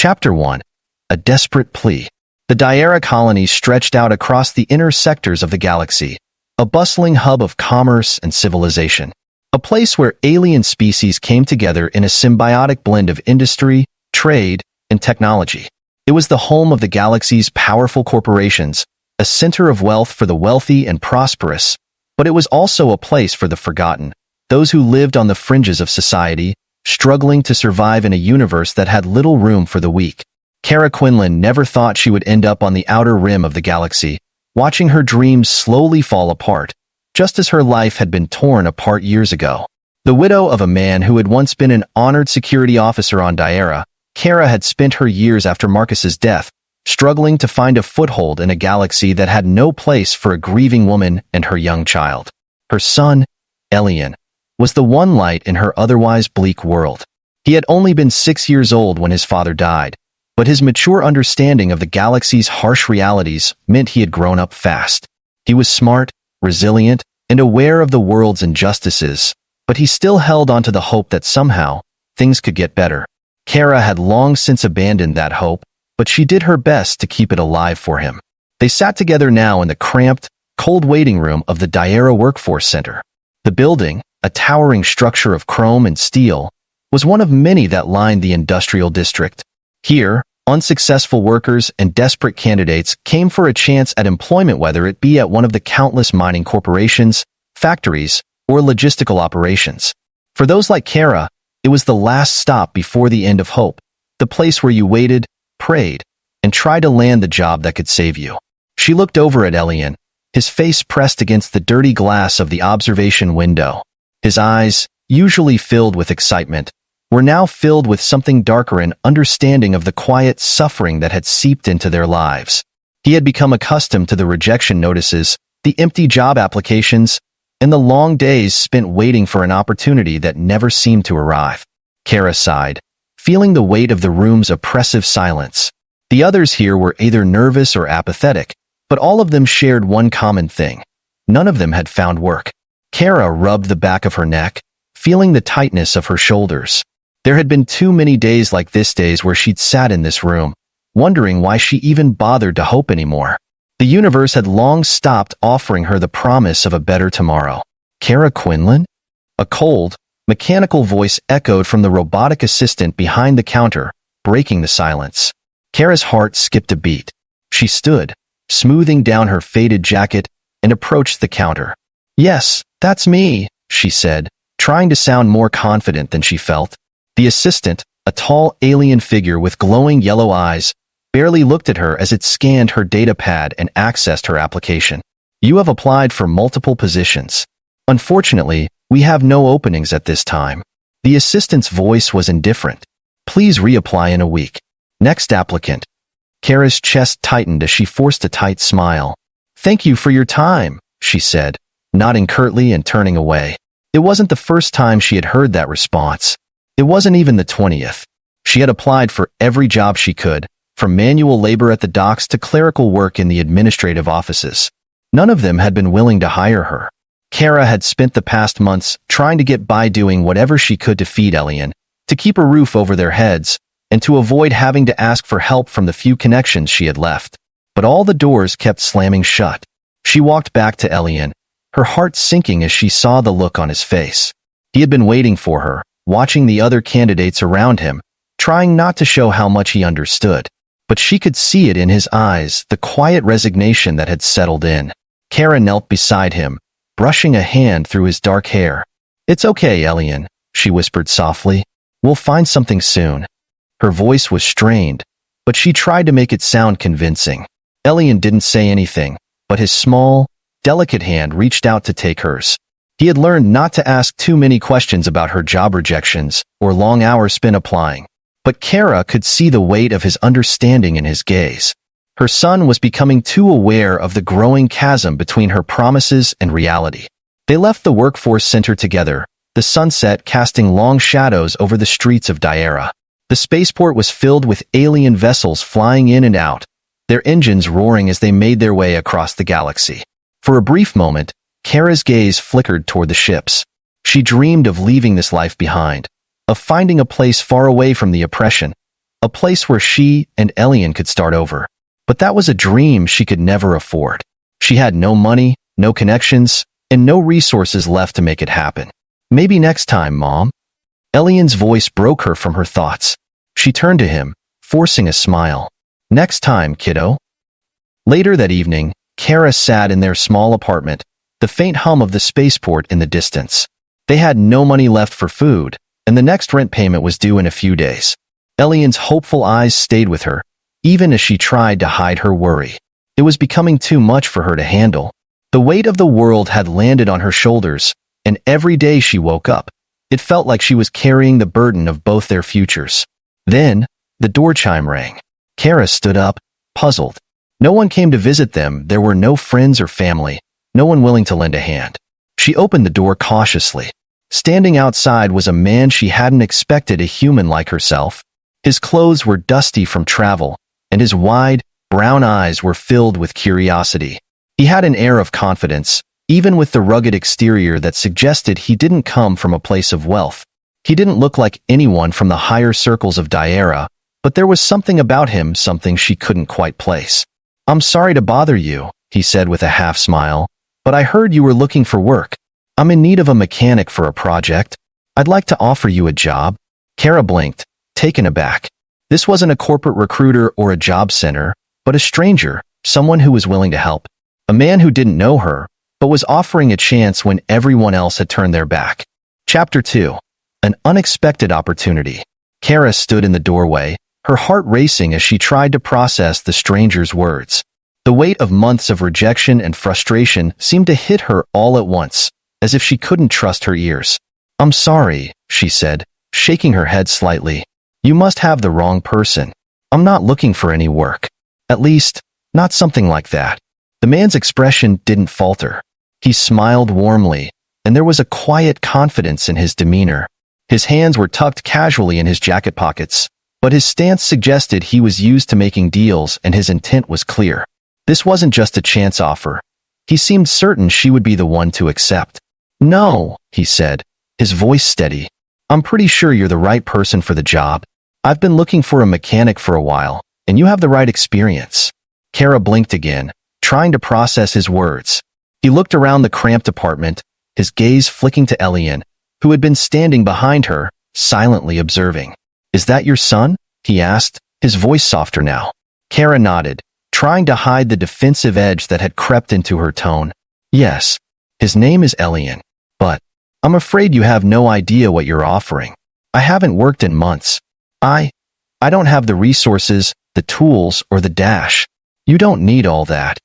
Chapter 1. A Desperate Plea. The Daira colony stretched out across the inner sectors of the galaxy, a bustling hub of commerce and civilization. A place where alien species came together in a symbiotic blend of industry, trade, and technology. It was the home of the galaxy's powerful corporations, a center of wealth for the wealthy and prosperous, but it was also a place for the forgotten, those who lived on the fringes of society, struggling to survive in a universe that had little room for the weak. Kara Quinlan never thought she would end up on the outer rim of the galaxy, watching her dreams slowly fall apart, just as her life had been torn apart years ago. The widow of a man who had once been an honored security officer on Daira, Kara had spent her years after Marcus's death, struggling to find a foothold in a galaxy that had no place for a grieving woman and her young child. Her son, Elian, was the one light in her otherwise bleak world. He had only been 6 years old when his father died, but his mature understanding of the galaxy's harsh realities meant he had grown up fast. He was smart, resilient, and aware of the world's injustices, but he still held onto the hope that somehow, things could get better. Kara had long since abandoned that hope, but she did her best to keep it alive for him. They sat together now in the cramped, cold waiting room of the Daira Workforce Center. The building, a towering structure of chrome and steel, was one of many that lined the industrial district. Here, unsuccessful workers and desperate candidates came for a chance at employment, whether it be at one of the countless mining corporations, factories, or logistical operations. For those like Kara, it was the last stop before the end of hope, the place where you waited, prayed, and tried to land the job that could save you. She looked over at Elian, his face pressed against the dirty glass of the observation window. His eyes, usually filled with excitement, were now filled with something darker, an understanding of the quiet suffering that had seeped into their lives. He had become accustomed to the rejection notices, the empty job applications, and the long days spent waiting for an opportunity that never seemed to arrive. Kara sighed, feeling the weight of the room's oppressive silence. The others here were either nervous or apathetic, but all of them shared one common thing. None of them had found work. Kara rubbed the back of her neck, feeling the tightness of her shoulders. There had been too many days like this, days where she'd sat in this room, wondering why she even bothered to hope anymore. The universe had long stopped offering her the promise of a better tomorrow. Kara Quinlan? A cold, mechanical voice echoed from the robotic assistant behind the counter, breaking the silence. Kara's heart skipped a beat. She stood, smoothing down her faded jacket, and approached the counter. "Yes, that's me," she said, trying to sound more confident than she felt. The assistant, a tall alien figure with glowing yellow eyes, barely looked at her as it scanned her data pad and accessed her application. "You have applied for multiple positions. Unfortunately, we have no openings at this time." The assistant's voice was indifferent. "Please reapply in a week." "Next applicant." Kara's chest tightened as she forced a tight smile. "Thank you for your time," she said, nodding curtly and turning away. It wasn't the first time she had heard that response. It wasn't even the 20th. She had applied for every job she could, from manual labor at the docks to clerical work in the administrative offices. None of them had been willing to hire her. Kara had spent the past months trying to get by, doing whatever she could to feed Elian, to keep a roof over their heads, and to avoid having to ask for help from the few connections she had left. But all the doors kept slamming shut. She walked back to Elian, her heart sinking as she saw the look on his face. He had been waiting for her, watching the other candidates around him, trying not to show how much he understood. But she could see it in his eyes, the quiet resignation that had settled in. Kara knelt beside him, brushing a hand through his dark hair. "It's okay, Elian," she whispered softly. "We'll find something soon." Her voice was strained, but she tried to make it sound convincing. Elian didn't say anything, but his small, delicate hand reached out to take hers. He had learned not to ask too many questions about her job rejections or long hours spent applying. But Kara could see the weight of his understanding in his gaze. Her son was becoming too aware of the growing chasm between her promises and reality. They left the workforce center together, the sunset casting long shadows over the streets of Daira. The spaceport was filled with alien vessels flying in and out, their engines roaring as they made their way across the galaxy. For a brief moment, Kara's gaze flickered toward the ships. She dreamed of leaving this life behind, of finding a place far away from the oppression, a place where she and Elian could start over. But that was a dream she could never afford. She had no money, no connections, and no resources left to make it happen. Maybe next time, Mom. Elian's voice broke her from her thoughts. She turned to him, forcing a smile. Next time, kiddo. Later that evening, Kara sat in their small apartment, the faint hum of the spaceport in the distance. They had no money left for food, and the next rent payment was due in a few days. Elian's hopeful eyes stayed with her, even as she tried to hide her worry. It was becoming too much for her to handle. The weight of the world had landed on her shoulders, and every day she woke up, it felt like she was carrying the burden of both their futures. Then, the door chime rang. Kara stood up, puzzled. No one came to visit them. There were no friends or family, no one willing to lend a hand. She opened the door cautiously. Standing outside was a man she hadn't expected, a human like herself. His clothes were dusty from travel, and his wide, brown eyes were filled with curiosity. He had an air of confidence, even with the rugged exterior that suggested he didn't come from a place of wealth. He didn't look like anyone from the higher circles of Daera, but there was something about him, something she couldn't quite place. "I'm sorry to bother you," he said with a half smile, "but I heard you were looking for work. I'm in need of a mechanic for a project. I'd like to offer you a job." Kara blinked, taken aback. This wasn't a corporate recruiter or a job center, but a stranger, someone who was willing to help. A man who didn't know her, but was offering a chance when everyone else had turned their back. Chapter 2. An Unexpected Opportunity. Kara stood in the doorway, her heart racing as she tried to process the stranger's words. The weight of months of rejection and frustration seemed to hit her all at once, as if she couldn't trust her ears. "I'm sorry," she said, shaking her head slightly. "You must have the wrong person. I'm not looking for any work. At least, not something like that." The man's expression didn't falter. He smiled warmly, and there was a quiet confidence in his demeanor. His hands were tucked casually in his jacket pockets, but his stance suggested he was used to making deals and his intent was clear. This wasn't just a chance offer. He seemed certain she would be the one to accept. "No," he said, his voice steady. "I'm pretty sure you're the right person for the job. I've been looking for a mechanic for a while, and you have the right experience." Kara blinked again, trying to process his words. He looked around the cramped apartment, his gaze flicking to Elian, who had been standing behind her, silently observing. "Is that your son?" he asked, his voice softer now. Kara nodded, trying to hide the defensive edge that had crept into her tone. "Yes, his name is Elian, but I'm afraid you have no idea what you're offering. I haven't worked in months. I don't have the resources, the tools, or the dash. You don't need all that."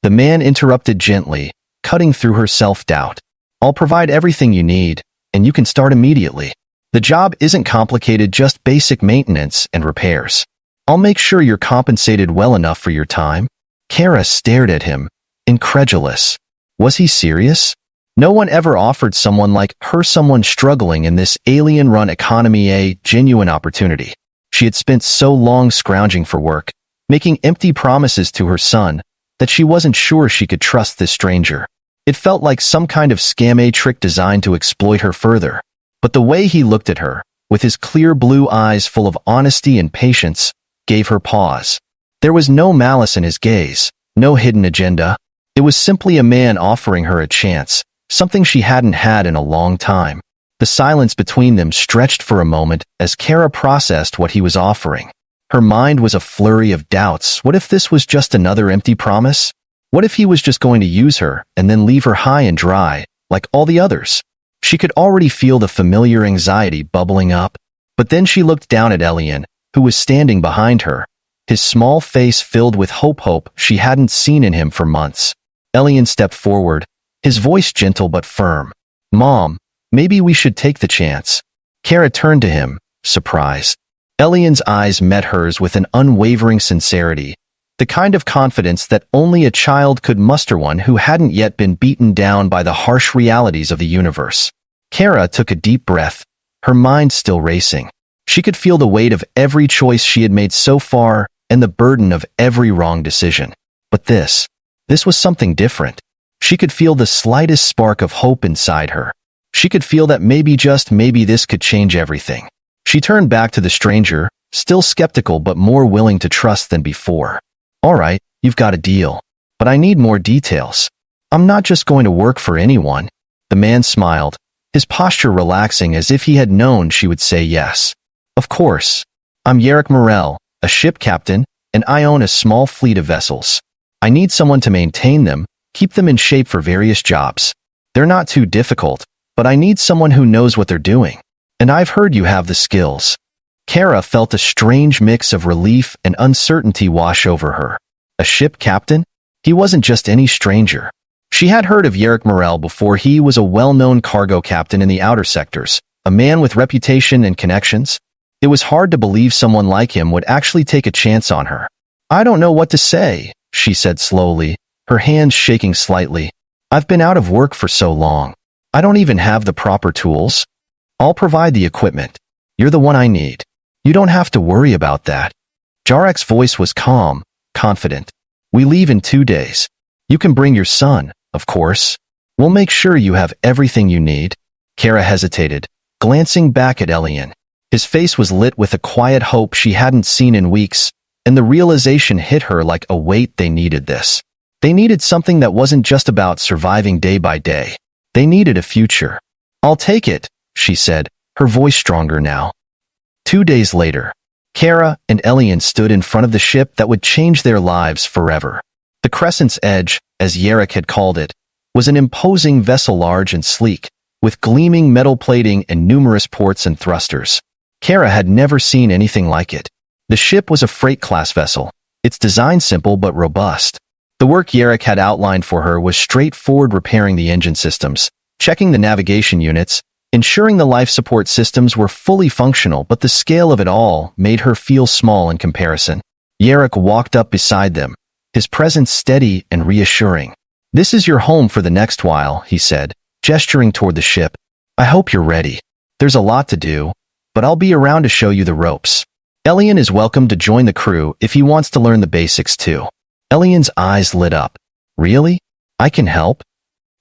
The man interrupted gently, cutting through her self-doubt. "I'll provide everything you need, and you can start immediately. The job isn't complicated, just basic maintenance and repairs. I'll make sure you're compensated well enough for your time." Kara stared at him, incredulous. Was he serious? No one ever offered someone like her, someone struggling in this alien-run economy, a genuine opportunity. She had spent so long scrounging for work, making empty promises to her son, that she wasn't sure she could trust this stranger. It felt like some kind of scam, a trick designed to exploit her further. But the way he looked at her, with his clear blue eyes full of honesty and patience, gave her pause. There was no malice in his gaze, no hidden agenda. It was simply a man offering her a chance, something she hadn't had in a long time. The silence between them stretched for a moment as Kara processed what he was offering. Her mind was a flurry of doubts. What if this was just another empty promise? What if he was just going to use her and then leave her high and dry, like all the others? She could already feel the familiar anxiety bubbling up. But then she looked down at Elian, who was standing behind her, his small face filled with hope she hadn't seen in him for months. Elian stepped forward, his voice gentle but firm. "Mom, maybe we should take the chance." Kara turned to him, surprised. Elian's eyes met hers with an unwavering sincerity, the kind of confidence that only a child could muster, one who hadn't yet been beaten down by the harsh realities of the universe. Kara took a deep breath, her mind still racing. She could feel the weight of every choice she had made so far and the burden of every wrong decision. But this was something different. She could feel the slightest spark of hope inside her. She could feel that maybe, just maybe, this could change everything. She turned back to the stranger, still skeptical but more willing to trust than before. All right, you've got a deal. But I need more details. I'm not just going to work for anyone. The man smiled, his posture relaxing as if he had known she would say yes. Of course. I'm Yerrick Morel, a ship captain, and I own a small fleet of vessels. I need someone to maintain them, keep them in shape for various jobs. They're not too difficult, but I need someone who knows what they're doing. And I've heard you have the skills. Kara felt a strange mix of relief and uncertainty wash over her. A ship captain? He wasn't just any stranger. She had heard of Yerrick Morel before. He was a well-known cargo captain in the outer sectors, a man with reputation and connections. It was hard to believe someone like him would actually take a chance on her. I don't know what to say, she said slowly, her hands shaking slightly. I've been out of work for so long. I don't even have the proper tools. I'll provide the equipment. You're the one I need. You don't have to worry about that. Jarek's voice was calm, confident. We leave in 2 days. You can bring your son, of course. We'll make sure you have everything you need. Kara hesitated, glancing back at Elian. His face was lit with a quiet hope she hadn't seen in weeks, and the realization hit her like a weight. They needed this. They needed something that wasn't just about surviving day by day. They needed a future. I'll take it, she said, her voice stronger now. 2 days later, Kara and Elian stood in front of the ship that would change their lives forever. The Crescent's Edge, as Yerrick had called it, was an imposing vessel, large and sleek, with gleaming metal plating and numerous ports and thrusters. Kara had never seen anything like it. The ship was a freight-class vessel, its design simple but robust. The work Yerrick had outlined for her was straightforward: repairing the engine systems, checking the navigation units, ensuring the life support systems were fully functional, but the scale of it all made her feel small in comparison. Yerrick walked up beside them, his presence steady and reassuring. This is your home for the next while, he said, gesturing toward the ship. I hope you're ready. There's a lot to do, but I'll be around to show you the ropes. Elian is welcome to join the crew if he wants to learn the basics too. Elian's eyes lit up. Really? I can help?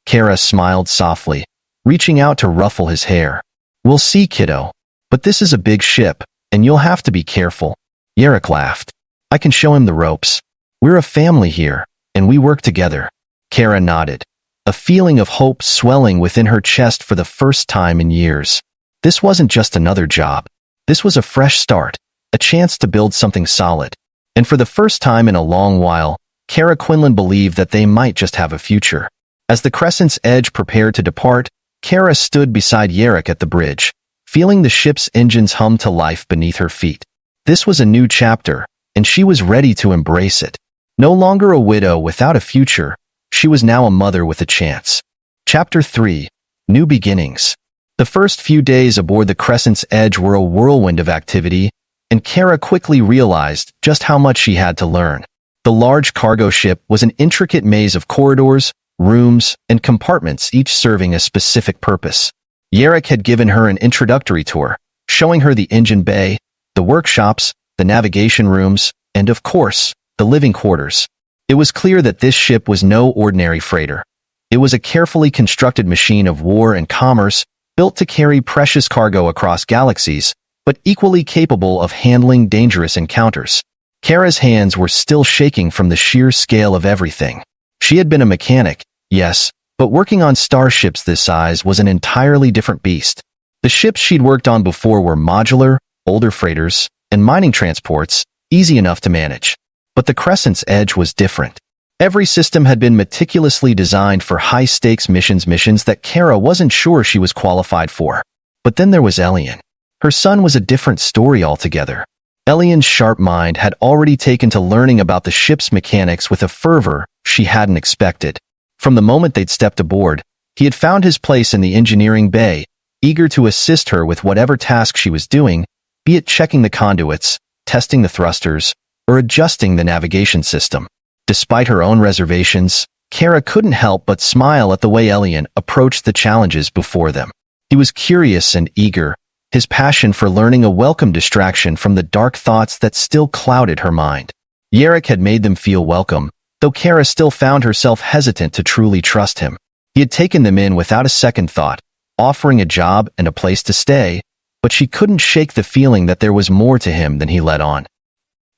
Kara smiled softly, reaching out to ruffle his hair. We'll see, kiddo. But this is a big ship, and you'll have to be careful. Yerrick laughed. I can show him the ropes. We're a family here, and we work together. Kara nodded, a feeling of hope swelling within her chest for the first time in years. This wasn't just another job. This was a fresh start, a chance to build something solid. And for the first time in a long while, Kara Quinlan believed that they might just have a future. As the Crescent's Edge prepared to depart, Kara stood beside Yerrick at the bridge, feeling the ship's engines hum to life beneath her feet. This was a new chapter, and she was ready to embrace it. No longer a widow without a future, she was now a mother with a chance. Chapter 3. New Beginnings. The first few days aboard the Crescent's Edge were a whirlwind of activity, and Kara quickly realized just how much she had to learn. The large cargo ship was an intricate maze of corridors, rooms, and compartments, each serving a specific purpose. Yerrick had given her an introductory tour, showing her the engine bay, the workshops, the navigation rooms, and of course, the living quarters. It was clear that this ship was no ordinary freighter. It was a carefully constructed machine of war and commerce, built to carry precious cargo across galaxies, but equally capable of handling dangerous encounters. Kara's hands were still shaking from the sheer scale of everything. She had been a mechanic, yes, but working on starships this size was an entirely different beast. The ships she'd worked on before were modular, older freighters, and mining transports, easy enough to manage. But the Crescent's Edge was different. Every system had been meticulously designed for high-stakes missions that Kara wasn't sure she was qualified for. But then there was Elian. Her son was a different story altogether. Elian's sharp mind had already taken to learning about the ship's mechanics with a fervor she hadn't expected. From the moment they'd stepped aboard, he had found his place in the engineering bay, eager to assist her with whatever task she was doing, be it checking the conduits, testing the thrusters, or adjusting the navigation system. Despite her own reservations, Kara couldn't help but smile at the way Elian approached the challenges before them. He was curious and eager, his passion for learning a welcome distraction from the dark thoughts that still clouded her mind. Yerrick had made them feel welcome, though Kara still found herself hesitant to truly trust him. He had taken them in without a second thought, offering a job and a place to stay, but she couldn't shake the feeling that there was more to him than he let on.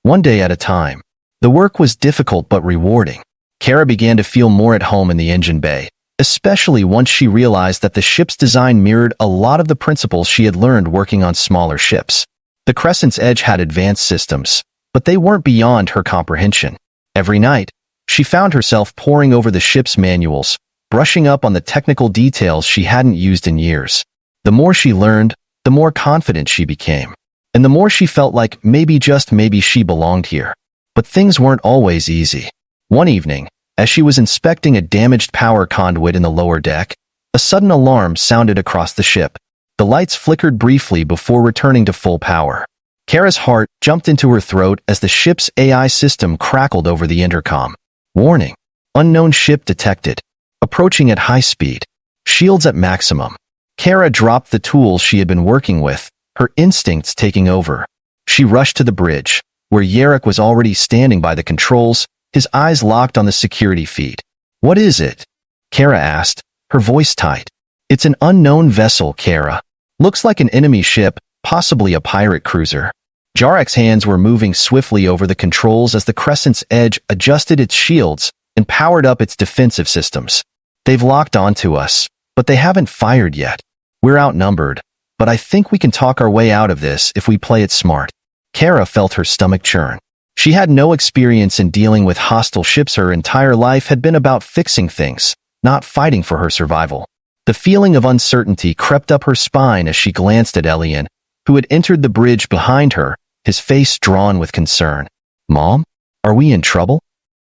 One day at a time. The work was difficult but rewarding. Kara began to feel more at home in the engine bay, especially once she realized that the ship's design mirrored a lot of the principles she had learned working on smaller ships. The Crescent's Edge had advanced systems, but they weren't beyond her comprehension. Every night, she found herself poring over the ship's manuals, brushing up on the technical details she hadn't used in years. The more she learned, the more confident she became, and the more she felt like maybe just maybe she belonged here. But things weren't always easy. One evening, as she was inspecting a damaged power conduit in the lower deck, a sudden alarm sounded across the ship. The lights flickered briefly before returning to full power. Kara's heart jumped into her throat as the ship's AI system crackled over the intercom. Warning. Unknown ship detected. Approaching at high speed. Shields at maximum. Kara dropped the tools she had been working with, her instincts taking over. She rushed to the bridge, where Yarrick was already standing by the controls, his eyes locked on the security feed. What is it? Kara asked, her voice tight. It's an unknown vessel, Kara. Looks like an enemy ship, possibly a pirate cruiser. Jarrek's hands were moving swiftly over the controls as the Crescent's Edge adjusted its shields and powered up its defensive systems. They've locked onto us, but they haven't fired yet. We're outnumbered, but I think we can talk our way out of this if we play it smart. Kara felt her stomach churn. She had no experience in dealing with hostile ships. Her entire life had been about fixing things, not fighting for her survival. The feeling of uncertainty crept up her spine as she glanced at Elian, who had entered the bridge behind her, his face drawn with concern. Mom? Are we in trouble?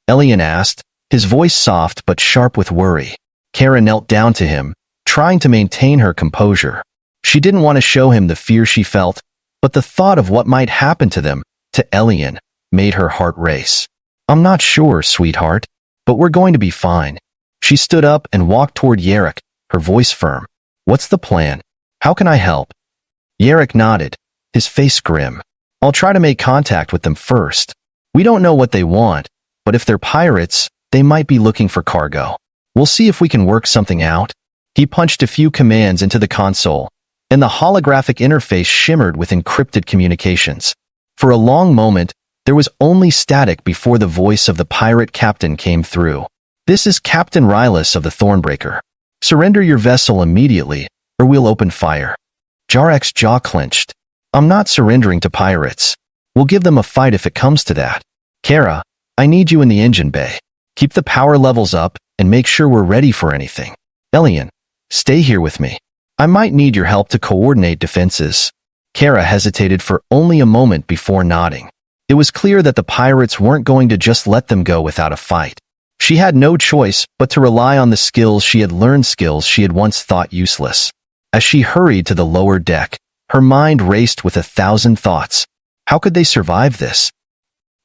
Elian asked, his voice soft but sharp with worry. Kara knelt down to him, trying to maintain her composure. She didn't want to show him the fear she felt, but the thought of what might happen to them, to Elian, made her heart race. I'm not sure, sweetheart, but we're going to be fine. She stood up and walked toward Yarrick, her voice firm. What's the plan? How can I help? Yarrick nodded, his face grim. I'll try to make contact with them first. We don't know what they want, but if they're pirates, they might be looking for cargo. We'll see if we can work something out. He punched a few commands into the console, and the holographic interface shimmered with encrypted communications. For a long moment, there was only static before the voice of the pirate captain came through. This is Captain Rylus of the Thornbreaker. Surrender your vessel immediately, or we'll open fire. Jarrek's jaw clenched. I'm not surrendering to pirates. We'll give them a fight if it comes to that. Kara, I need you in the engine bay. Keep the power levels up and make sure we're ready for anything. Elian, stay here with me. I might need your help to coordinate defenses. Kara hesitated for only a moment before nodding. It was clear that the pirates weren't going to just let them go without a fight. She had no choice but to rely on the skills she had learned, skills she had once thought useless. As she hurried to the lower deck, her mind raced with 1,000 thoughts. How could they survive this?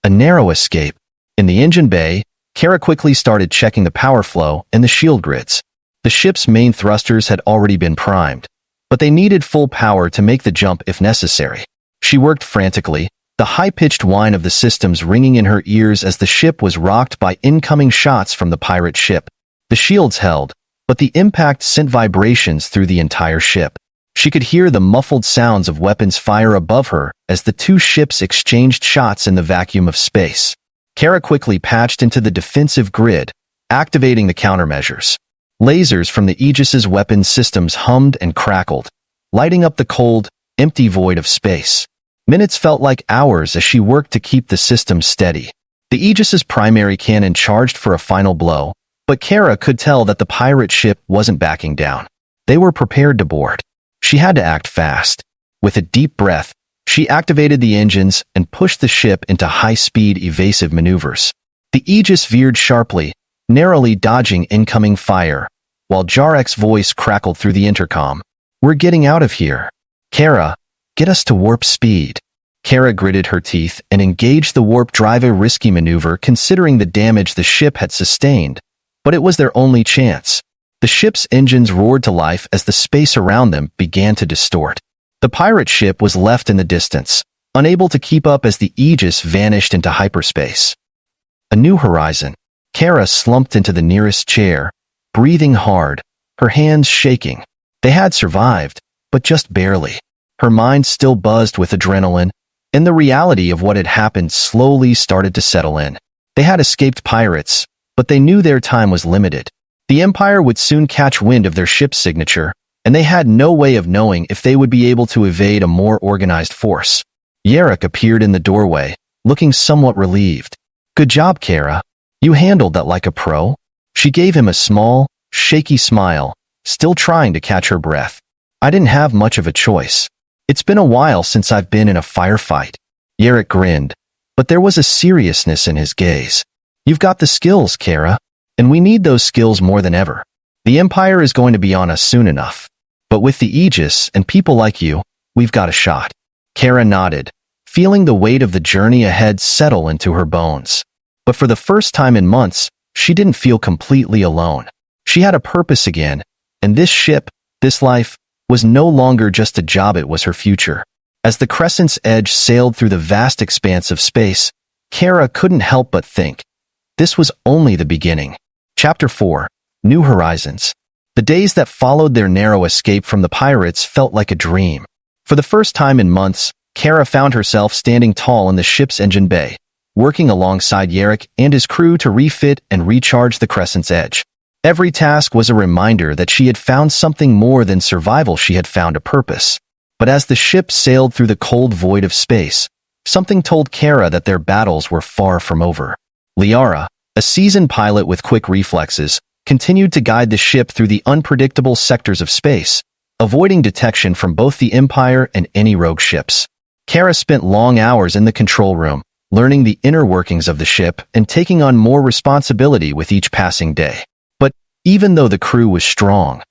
A narrow escape. In the engine bay, Kara quickly started checking the power flow and the shield grids. The ship's main thrusters had already been primed, but they needed full power to make the jump if necessary. She worked frantically, the high-pitched whine of the systems ringing in her ears as the ship was rocked by incoming shots from the pirate ship. The shields held, but the impact sent vibrations through the entire ship. She could hear the muffled sounds of weapons fire above her as the two ships exchanged shots in the vacuum of space. Kara quickly patched into the defensive grid, activating the countermeasures. Lasers from the Aegis's weapons systems hummed and crackled, lighting up the cold, empty void of space. Minutes felt like hours as she worked to keep the system steady. The Aegis's primary cannon charged for a final blow, but Kara could tell that the pirate ship wasn't backing down. They were prepared to board. She had to act fast. With a deep breath, she activated the engines and pushed the ship into high-speed evasive maneuvers. The Aegis veered sharply, narrowly dodging incoming fire, while Jarrek's voice crackled through the intercom. We're getting out of here. Kara, get us to warp speed. Kara gritted her teeth and engaged the warp drive, a risky maneuver considering the damage the ship had sustained, but it was their only chance. The ship's engines roared to life as the space around them began to distort. The pirate ship was left in the distance, unable to keep up as the Aegis vanished into hyperspace. A new horizon. Kara slumped into the nearest chair, breathing hard, her hands shaking. They had survived, but just barely. Her mind still buzzed with adrenaline, and the reality of what had happened slowly started to settle in. They had escaped pirates, but they knew their time was limited. The Empire would soon catch wind of their ship's signature, and they had no way of knowing if they would be able to evade a more organized force. Yarrick appeared in the doorway, looking somewhat relieved. "Good job, Kara. You handled that like a pro." She gave him a small, shaky smile, still trying to catch her breath. "I didn't have much of a choice. It's been a while since I've been in a firefight." Yarrick grinned, but there was a seriousness in his gaze. "You've got the skills, Kara, and we need those skills more than ever. The Empire is going to be on us soon enough. But with the Aegis and people like you, we've got a shot." Kara nodded, feeling the weight of the journey ahead settle into her bones. But for the first time in months, she didn't feel completely alone. She had a purpose again, and this ship, this life, was no longer just a job, it was her future. As the Crescent's edge sailed through the vast expanse of space, Kara couldn't help but think, this was only the beginning. Chapter 4. New Horizons. The days that followed their narrow escape from the pirates felt like a dream. For the first time in months, Kara found herself standing tall in the ship's engine bay, working alongside Yarrick and his crew to refit and recharge the Crescent's edge. Every task was a reminder that she had found something more than survival. She had found a purpose. But as the ship sailed through the cold void of space, something told Kara that their battles were far from over. Liara, a seasoned pilot with quick reflexes, continued to guide the ship through the unpredictable sectors of space, avoiding detection from both the Empire and any rogue ships. Kara spent long hours in the control room, learning the inner workings of the ship and taking on more responsibility with each passing day. But even though the crew was strong,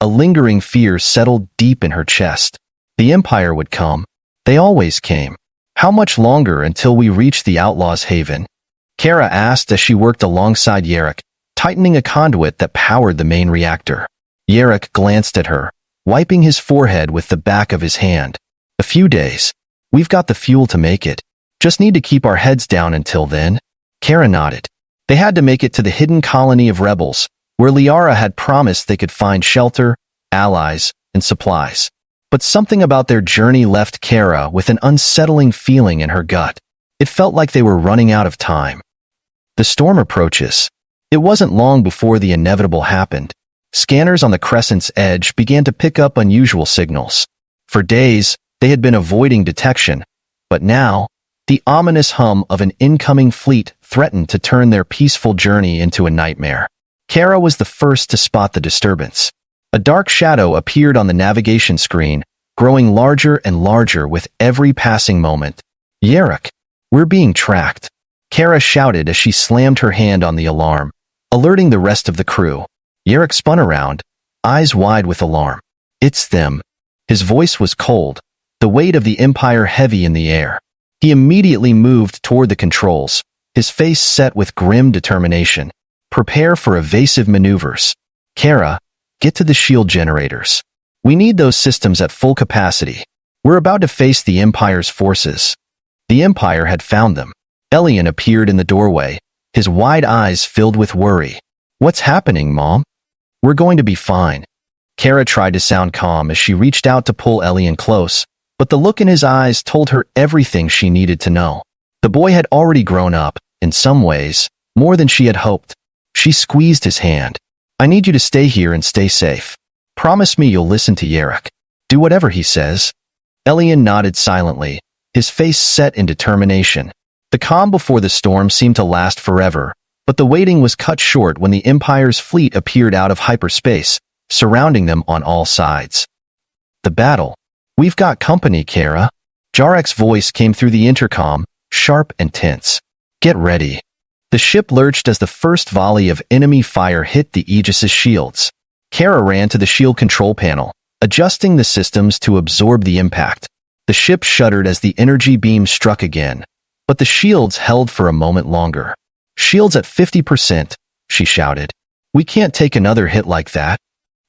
a lingering fear settled deep in her chest. The Empire would come. They always came. How much longer until we reached the Outlaws' haven? Kara asked as she worked alongside Yarrick, tightening a conduit that powered the main reactor. Yarrick glanced at her, wiping his forehead with the back of his hand. "A few days. We've got the fuel to make it. Just need to keep our heads down until then." Kara nodded. They had to make it to the hidden colony of rebels, where Liara had promised they could find shelter, allies, and supplies. But something about their journey left Kara with an unsettling feeling in her gut. It felt like they were running out of time. The storm approaches. It wasn't long before the inevitable happened. Scanners on the Crescent's edge began to pick up unusual signals. For days, they had been avoiding detection, but now, the ominous hum of an incoming fleet threatened to turn their peaceful journey into a nightmare. Kara was the first to spot the disturbance. A dark shadow appeared on the navigation screen, growing larger and larger with every passing moment. "Yarrick, we're being tracked," Kara shouted as she slammed her hand on the alarm, alerting the rest of the crew. Yarrick spun around, eyes wide with alarm. "It's them." His voice was cold, the weight of the Empire heavy in the air. He immediately moved toward the controls, his face set with grim determination. "Prepare for evasive maneuvers. Kara, get to the shield generators. We need those systems at full capacity. We're about to face the Empire's forces." The Empire had found them. Elian appeared in the doorway, his wide eyes filled with worry. "What's happening, Mom?" "We're going to be fine." Kara tried to sound calm as she reached out to pull Elian close, but the look in his eyes told her everything she needed to know. The boy had already grown up, in some ways, more than she had hoped. She squeezed his hand. "I need you to stay here and stay safe. Promise me you'll listen to Yarrick. Do whatever he says." Elian nodded silently, his face set in determination. The calm before the storm seemed to last forever, but the waiting was cut short when the Empire's fleet appeared out of hyperspace, surrounding them on all sides. "The battle. We've got company, Kara." Jarek's voice came through the intercom, sharp and tense. "Get ready." The ship lurched as the first volley of enemy fire hit the Aegis's shields. Kara ran to the shield control panel, adjusting the systems to absorb the impact. The ship shuddered as the energy beam struck again, but the shields held for a moment longer. "Shields at 50%, she shouted. "We can't take another hit like that."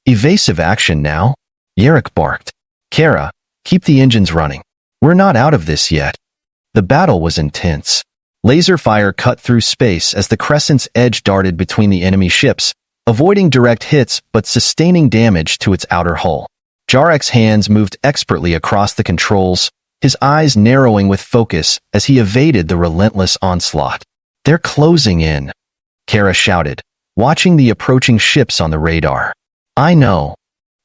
"Evasive action now," Yarrick barked. "Kara, keep the engines running. We're not out of this yet." The battle was intense. Laser fire cut through space as the Crescent's edge darted between the enemy ships, avoiding direct hits but sustaining damage to its outer hull. Jarek's hands moved expertly across the controls, his eyes narrowing with focus as he evaded the relentless onslaught. "They're closing in," Kara shouted, watching the approaching ships on the radar. "I know."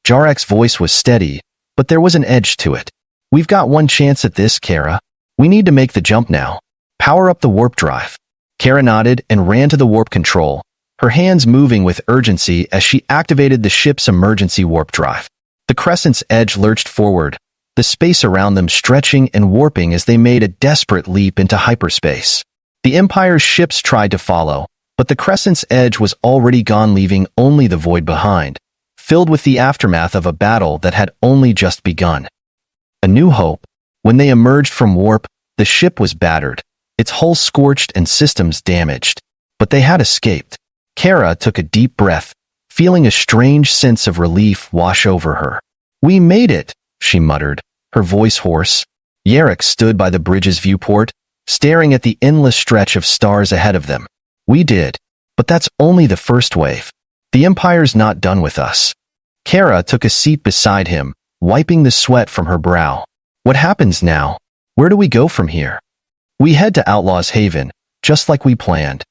Jarek's voice was steady, but there was an edge to it. "We've got one chance at this, Kara. We need to make the jump now. Power up the warp drive." Kara nodded and ran to the warp control, her hands moving with urgency as she activated the ship's emergency warp drive. The Crescent's edge lurched forward, the space around them stretching and warping as they made a desperate leap into hyperspace. The Empire's ships tried to follow, but the Crescent's edge was already gone, leaving only the void behind, filled with the aftermath of a battle that had only just begun. A new hope. When they emerged from warp, the ship was battered, its hull scorched and systems damaged. But they had escaped. Kara took a deep breath, feeling a strange sense of relief wash over her. "We made it," she muttered, her voice hoarse. Jarek stood by the bridge's viewport, staring at the endless stretch of stars ahead of them. "We did. But that's only the first wave. The Empire's not done with us." Kara took a seat beside him, wiping the sweat from her brow. "What happens now? Where do we go from here?" "We head to Outlaw's Haven, just like we planned."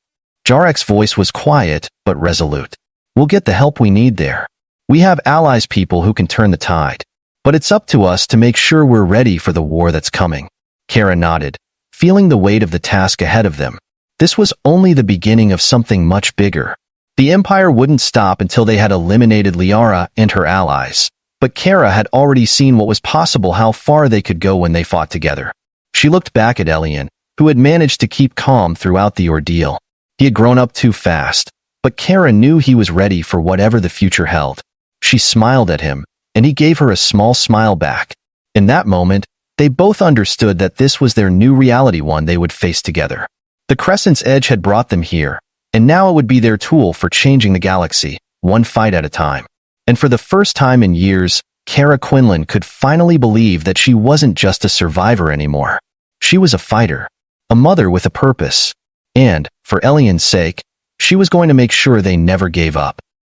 Jarek's voice was quiet, but resolute. "We'll get the help we need there. We have allies, people who can turn the tide. But it's up to us to make sure we're ready for the war that's coming." Kara nodded, feeling the weight of the task ahead of them. This was only the beginning of something much bigger. The Empire wouldn't stop until they had eliminated Liara and her allies. But Kara had already seen what was possible, how far they could go when they fought together. She looked back at Elian, who had managed to keep calm throughout the ordeal. He had grown up too fast, but Kara knew he was ready for whatever the future held. She smiled at him, and he gave her a small smile back. In that moment, they both understood that this was their new reality, one they would face together. The Crescent's edge had brought them here, and now it would be their tool for changing the galaxy, one fight at a time. And for the first time in years, Kara Quinlan could finally believe that she wasn't just a survivor anymore. She was a fighter, a mother with a purpose. And, for Elian's sake, she was going to make sure they never gave up.